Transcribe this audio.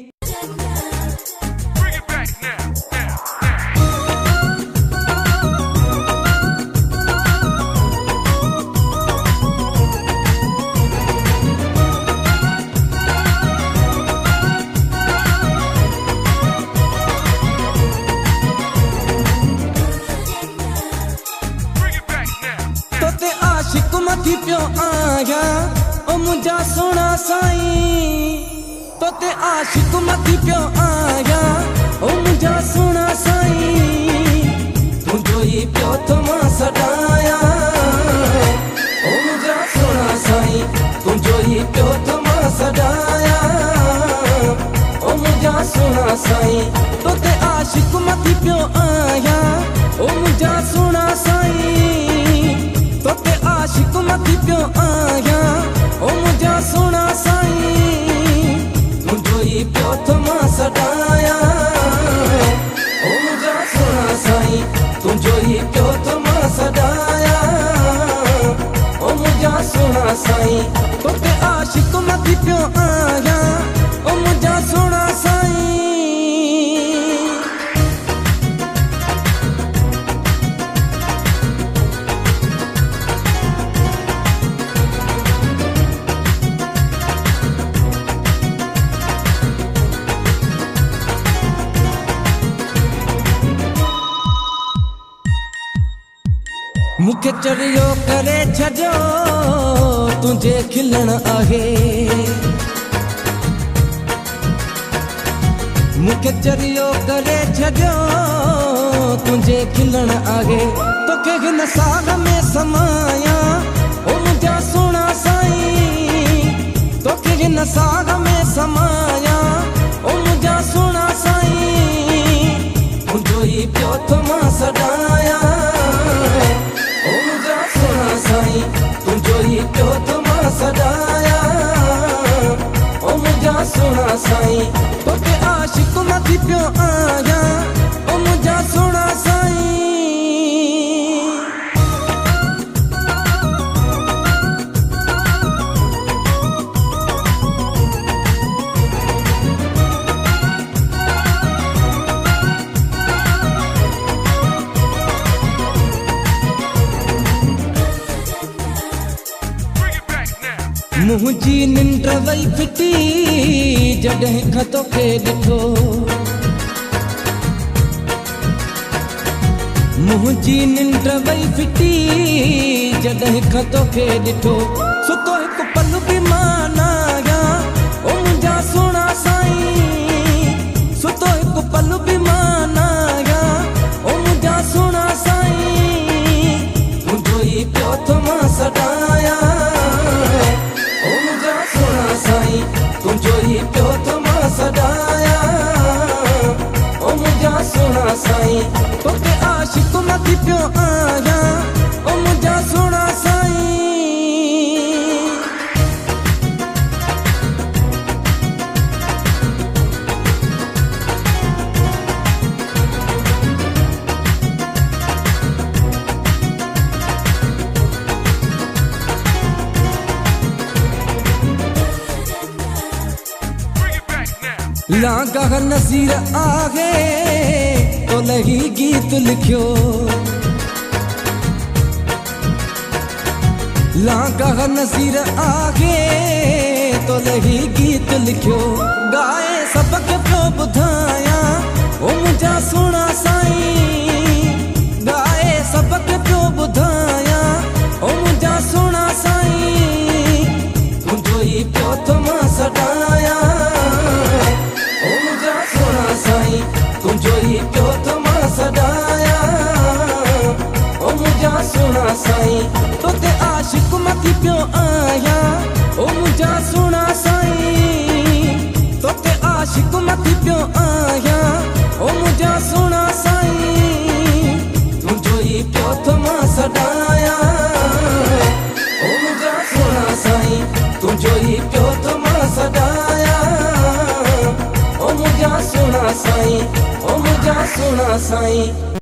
Bring it back now. तोते आशिक मथी पियो आया ओ मुंहिंजा सोना साईं तोते आशिक मथी पियो आया ओ मुंहिंजा सोना साईं तुंहिंजो ई पियो थो मां सॾाया ओ मुंहिंजा सोना साईं तुंहिंजो ई पियो थो मां सॾाया ओ मुंहिंजा सोना साईं तोते आशिक मथी पियो आया ओ मुंहिंजा सोना साईं तोते आशिक मथी पियो आया ओ मुंहिंजा सोना साईं तुंहिंजो ई पियो थो मां सॾाया ओ मुंहिंजा सोना साईं तुंहिंजो ई पियो थो मां सॾाया ओ मुंहिंजा सोना साईं तोते आशिक मथी पियो आया ओ मुंहिंजा सोना साईं मूंखे चरियो करे छॾियो तुंहिंजे खिलण आहे मूंखे चरियो करे छॾियो तुंहिंजे खिलण आहे तोखे हिन साग में समाया ओ मुंहिंजा सोना साईं तोखे हिन साग में समाया ओ मुंहिंजा सोना साईं तुंहिंजो ई पियो थो मां सॾाया ओ मुंहिंजा सोना साईं तुंहिंजो ई पियो थो मां सॾाया ओ मुंहिंजा सोना साईं तोते आशिक मथी पियो आया ओ मुंहिंजा सोना साईं मुंहिंजी निंड वई फिटी जॾहिं खां तोखे ॾिठो मुंहिंजी निंड वई फिटी जॾहिं खां तोखे ॾिठो सुतो हिकु पल बि मां न आया ओ मुंहिंजा सोना साईं सुतो हिकु पल बि मां न आया ओ मुंहिंजा सोना साईं तुंहिंजो ई पियो थो मां सॾाया तुंहिंजो ई पियो थो मां सॾाया ओ मुंहिंजा सोना साईं तोते आशिक मथी पियो आया ओ मुंहिंजा सोना साईं लागा नज़ीर आहे तो लही गीत लिखियो लागा नज़ीर आहे तो लही गीत लिखियो गाए सबक पियो ॿुधाया ओ मुंहिंजा सोना साईं गाए सबक पियो ॿुधाया ओ मुंहिंजा सोना साईं तुंहिंजो ई पियो थो मां सॾाया तुंहिंजो ई पियो थो मां सॾाया ओ मुंहिंजा सोना साईं तोते आशिक मथी पियो आया ओ मुंहिंजा सोना साईं तोते आशिक मथी पियो आया ओ मुंहिंजा सोना साईं तुंहिंजो ई पियो थो मां सॾाया ओ मुंहिंजा सोना साईं तुंहिंजो ई पियो थो मां सॾाया ओ मुंहिंजा सोना साईं ओ मुंहिंजा सोना साईं।